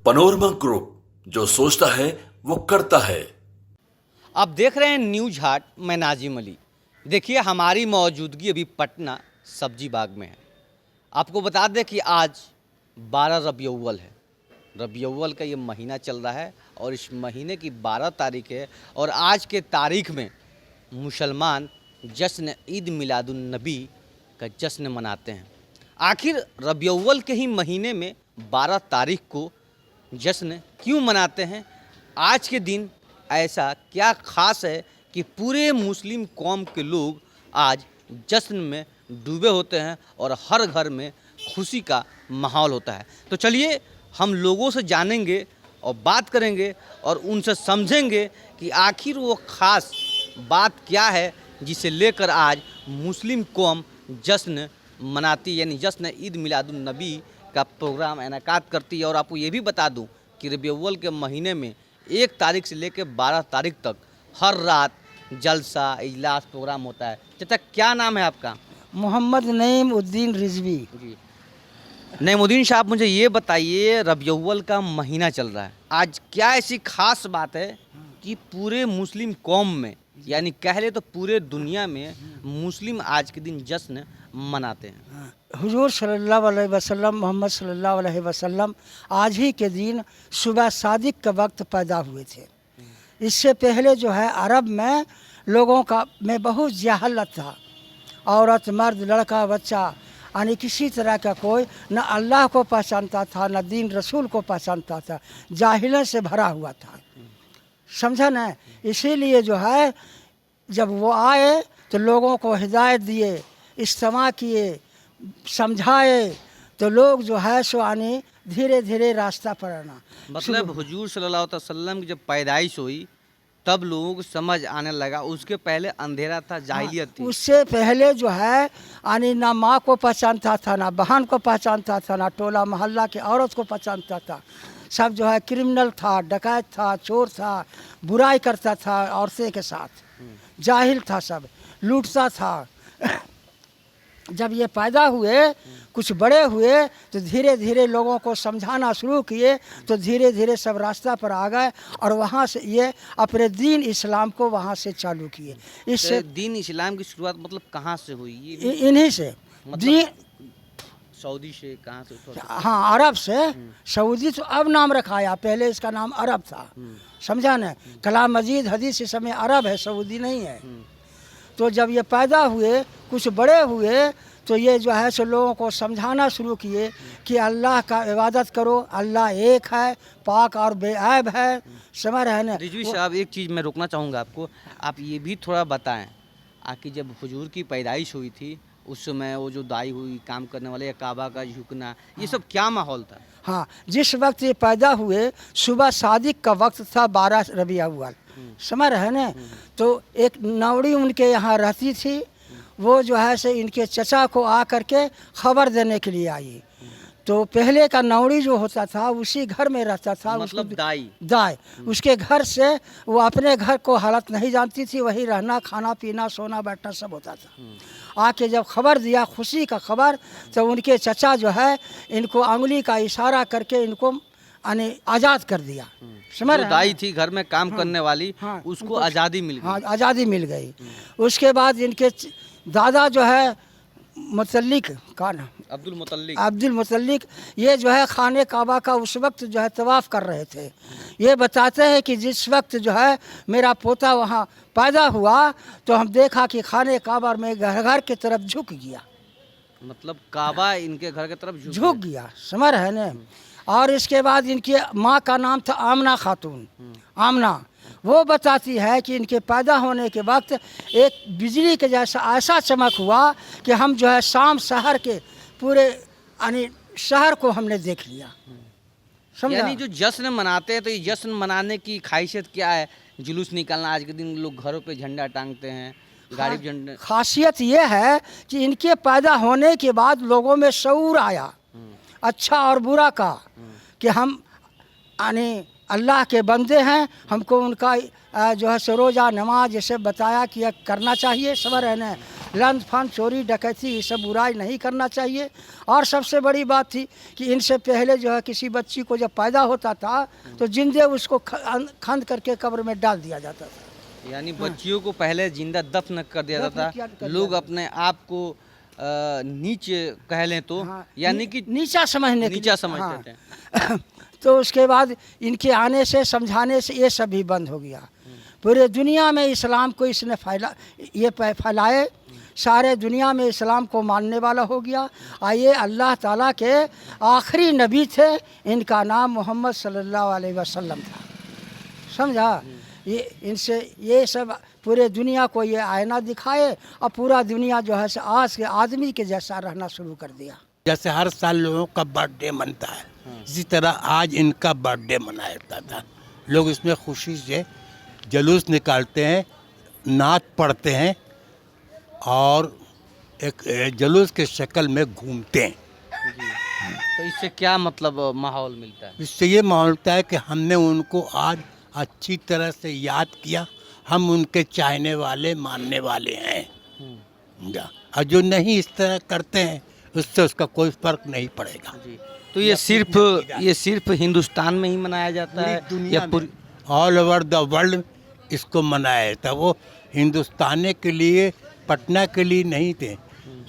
Panorama group, जो सोचता है वो करता है। आप देख रहे हैं न्यूज हाट, मैं नाजिम अली। देखिए, हमारी मौजूदगी अभी पटना सब्जी बाग में है। आपको बता दें कि आज 12 रबी अव्वल है। रबी अव्वल का ये महीना चल रहा है और इस महीने की 12 तारीख है और आज के तारीख में मुसलमान जश्न ईद मिलादुन नबी का जश्न मनाते हैं। आखिर रबी अव्वल के ही महीने में 12 तारीख को जश्न क्यों मनाते हैं? आज के दिन ऐसा क्या खास है कि पूरे मुस्लिम कौम के लोग आज जश्न में डूबे होते हैं और हर घर में खुशी का माहौल होता है? तो चलिए हम लोगों से जानेंगे और बात करेंगे और उनसे समझेंगे कि आखिर वो ख़ास बात क्या है जिसे लेकर आज मुस्लिम कौम जश्न मनाती, यानी जश्न ईद मिलादुन नबी का प्रोग्राम इनेकाद करती है। और आपको ये भी बता दूं कि रबी अव्वल के महीने में 1 तारीख से लेकर 12 तारीख तक हर रात जलसा इजलास प्रोग्राम होता है। चाचा, क्या नाम है आपका? मोहम्मद नईमुद्दीन रिजवी। जी, नईमुद्दीन साहब, मुझे ये बताइए, रबी अव्वल का महीना चल रहा है, आज क्या ऐसी खास बात है कि पूरे मुस्लिम कौम में, यानी कह ले तो पूरे दुनिया में मुस्लिम आज के दिन जश्न मनाते हैं? हुजूर सल्लल्लाहु अलैहि वसल्लम, मोहम्मद सल्लल्लाहु अलैहि वसल्लम आज ही के दिन सुबह सादिक के वक्त पैदा हुए थे। इससे पहले जो है अरब में लोगों का में बहुत जहालत था। औरत, मर्द, लड़का, बच्चा, यानी किसी तरह का कोई न अल्लाह को पहचानता था न दीन रसूल को पहचानता था। जाहिलन से भरा हुआ था, समझा ना? इसीलिए जो है जब वो आए तो लोगों को हिदायत दिए, इस्तेमाल किए, समझाए, तो लोग जो है सो आने धीरे धीरे रास्ता पर आना। मतलब हुजूर सल्लल्लाहु अलैहि वसल्लम की जब पैदाइश हुई तब लोगों को समझ आने लगा, उसके पहले अंधेरा था, जाहिलियत थी। उससे पहले जो है यानी ना माँ को पहचानता था, ना बहन को पहचानता था, ना टोला मोहल्ला के औरत को पहचानता था। सब जो है क्रिमिनल था, डकैत था, चोर था, बुराई करता था औरतें के साथ, जाहिल था, सब लूटता था। जब ये पैदा हुए, कुछ बड़े हुए, तो धीरे धीरे लोगों को समझाना शुरू किए, तो धीरे धीरे सब रास्ता पर आ गए और वहाँ से ये अपने दीन इस्लाम को वहाँ से चालू किए। इससे दीन इस्लाम की शुरुआत मतलब कहाँ से हुई? इन्हीं से दीन, सऊदी से, कहाँ से? हाँ, अरब से। सऊदी तो अब नाम रखाया, पहले इसका नाम अरब था, समझा न? कलाम मजीद हदीस इस समय अरब है, सऊदी नहीं है। तो जब ये पैदा हुए, कुछ बड़े हुए, तो ये जो है सो लोगों को समझाना शुरू किए कि अल्लाह का इबादत करो, अल्लाह एक है, पाक और बेऐब है, समझ रहे हैं? रिजवी साहब, एक चीज़ मैं रोकना चाहूँगा आपको, आप ये भी थोड़ा बताएं कि जब हुजूर की पैदाइश हुई थी उस समय वो जो दाई हुई, काम करने वाले, या काबा का झुकना, ये सब क्या माहौल था? हाँ, जिस वक्त ये पैदा हुए सुबह सादिक का वक्त था, 12 रबी अव्वल, समझ रहे हैं? तो एक नौड़ी उनके यहाँ रहती थी, वो जो है से इनके चचा को आ करके खबर देने के लिए आई। तो पहले का नौड़ी जो होता था उसी घर में रहता था, मतलब दाई उसके घर से वो अपने घर को हालत नहीं जानती थी, वही रहना, खाना पीना, सोना बैठना सब होता था। आके जब खबर दिया, खुशी का खबर, तो उनके चचा जो है इनको अंगुली का इशारा करके इनको आज़ाद कर दिया। समझ रहे? दाई थी घर में काम करने वाली, उसको आज़ादी मिल गई। हाँ, आज़ादी मिल गई। उसके बाद इनके दादा जो है मुतल्लिक का नाम, अब्दुल मुतल्लिक, ये जो है खाने काबा का उस वक्त जो है तवाफ़ कर रहे थे। ये बताते हैं कि जिस वक्त जो है मेरा पोता वहाँ पैदा हुआ तो हम देखा कि खाने काबा में घर की तरफ झुक गया। मतलब काबा इनके घर की तरफ झुक गया, समझ रहे हैं? और इसके बाद इनकी माँ का नाम था आमना खातून। आमना वो बताती है कि इनके पैदा होने के वक्त एक बिजली के जैसा ऐसा चमक हुआ कि हम जो है शाम शहर के पूरे यानी शहर को हमने देख लिया। यानी जो जश्न मनाते हैं, तो ये जश्न मनाने की खासियत क्या है? जुलूस निकालना, आज के दिन लोग घरों पे झंडा टांगते हैं, गाड़ी पे झंडा। खासियत ये है कि इनके पैदा होने के बाद लोगों में शऊर आया, अच्छा और बुरा का, कि हम यानी अल्लाह के बंदे हैं, हमको उनका जो है रोज़ा नमाज जैसे बताया कि करना चाहिए, समझ रहे हैं? लंच फंड चोरी डकैती ये सब बुराई नहीं करना चाहिए। और सबसे बड़ी बात थी कि इनसे पहले जो है किसी बच्ची को जब पैदा होता था तो जिंदे उसको खंद करके कब्र में डाल दिया जाता था। यानी बच्चियों को पहले जिंदा दफन कर दिया जाता था। लोग अपने आप को नीचे कह लें तो यानी कि नीचा समझते थे। तो उसके बाद इनके आने से समझाने से ये सब भी बंद हो गया। पूरे दुनिया में इस्लाम को इसने फैलाए, सारे दुनिया में इस्लाम को मानने वाला हो गया। ये अल्लाह ताला के आखिरी नबी थे, इनका नाम मोहम्मद सल्लल्लाहु अलैहि वसल्लम था। समझा? ये इनसे ये सब पूरे दुनिया को ये आईना दिखाए और पूरा दुनिया जो है आज के आदमी के जैसा रहना शुरू कर दिया। जैसे हर साल लोगों का बर्थडे मनता है, इसी तरह आज इनका बर्थडे मनाया जाता था। लोग इसमें खुशी से जुलूस निकालते हैं, नात पढ़ते हैं और एक जुलूस के शक्ल में घूमते हैं। तो इससे क्या मतलब माहौल मिलता है? इससे ये माहौल मिलता है कि हमने उनको आज अच्छी तरह से याद किया, हम उनके चाहने वाले मानने वाले हैं। और जो नहीं इस तरह करते हैं उससे उसका कोई फर्क नहीं पड़ेगा। तो ये सिर्फ हिंदुस्तान में ही मनाया जाता है या पूरी ऑल ओवर द वर्ल्ड इसको मनाया जाता है। वो हिंदुस्तान के लिए, पटना के लिए नहीं थे,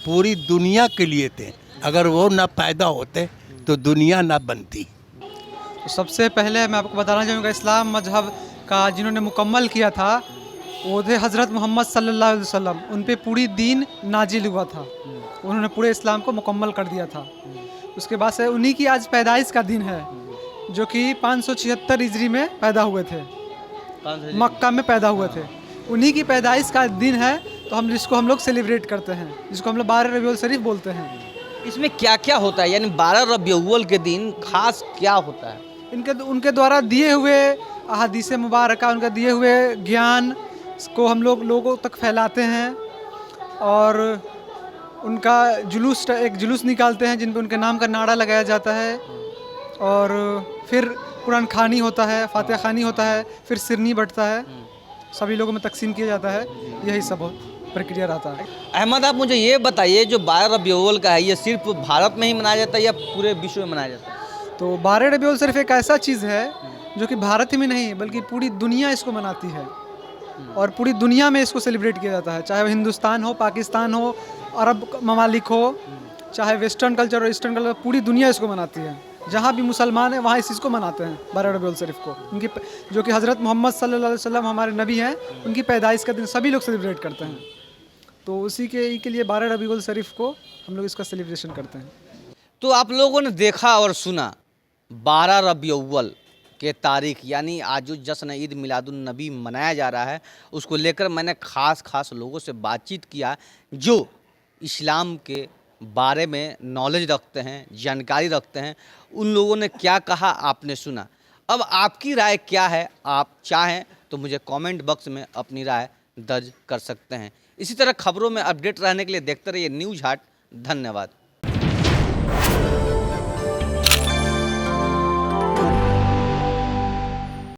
पूरी दुनिया के लिए थे। अगर वो ना पैदा होते तो दुनिया ना बनती। तो सबसे पहले मैं आपको बताना चाहूँगा, इस्लाम मजहब का जिन्होंने मुकम्मल किया था वो थे हज़रत मोहम्मद सल्लल्लाहु अलैहि वसल्लम। उन पे पूरी दीन नाजिल हुआ था, उन्होंने पूरे इस्लाम को मुकम्मल कर दिया था। उसके बाद से उन्हीं की आज पैदाइश का दिन है, जो कि 576 हिजरी में पैदा हुए थे, मक्का में पैदा हुए थे। उन्हीं की पैदाइश का दिन है, तो हम जिसको हम लोग सेलिब्रेट करते हैं, जिसको हम लोग 12 रबीउल शरीफ बोलते हैं। इसमें क्या क्या होता है? यानी 12 रबीउल के दिन खास क्या होता है? उनके द्वारा दिए हुए अहादीस मुबारक, उनका दिए हुए ज्ञान को हम लोग लोगों तक फैलाते हैं और उनका एक जुलूस निकालते हैं जिन पे उनके नाम का नारा लगाया जाता है। और फिर कुरान खानी होता है, फातिहा खानी होता है, फिर सिरनी बटता है, सभी लोगों में तकसीम किया जाता है। यही सब प्रक्रिया रहता है। अहमद, आप मुझे ये बताइए, जो 12 रबीउल का है ये सिर्फ भारत में ही मनाया जाता है या पूरे विश्व में मनाया जाता है? तो 12 रबीउल सिर्फ एक ऐसा चीज़ है जो कि भारत ही में नहीं बल्कि पूरी दुनिया इसको मनाती है और पूरी दुनिया में इसको सेलिब्रेट किया जाता है। चाहे वो हिंदुस्तान हो, पाकिस्तान हो, अरब ममालिक हो, चाहे वेस्टर्न कल्चर हो, ईस्टर्न कल्चर, पूरी दुनिया इसको मनाती है। जहाँ भी मुसलमान है वहाँ इस चीज़ को मनाते हैं, 12 रबीउल शरीफ को। उनकी जो कि हज़रत मोहम्मद सल्लल्लाहु अलैहि वसल्लम हमारे नबी हैं, उनकी पैदाइश का दिन सभी लोग सेलिब्रेट करते हैं। तो उसी के लिए 12 रबीउल शरीफ को हम लोग इसका सेलिब्रेशन करते हैं। तो आप लोगों ने देखा और सुना 12 रबीउल के तारीख, यानी आज जो जश्न ईद मिलादुन नबी मनाया जा रहा है, उसको लेकर मैंने खास लोगों से बातचीत किया जो इस्लाम के बारे में नॉलेज रखते हैं, जानकारी रखते हैं। उन लोगों ने क्या कहा आपने सुना। अब आपकी राय क्या है? आप चाहें तो मुझे कमेंट बॉक्स में अपनी राय दर्ज कर सकते हैं। इसी तरह खबरों में अपडेट रहने के लिए देखते रहिए न्यूज़ हाट। धन्यवाद।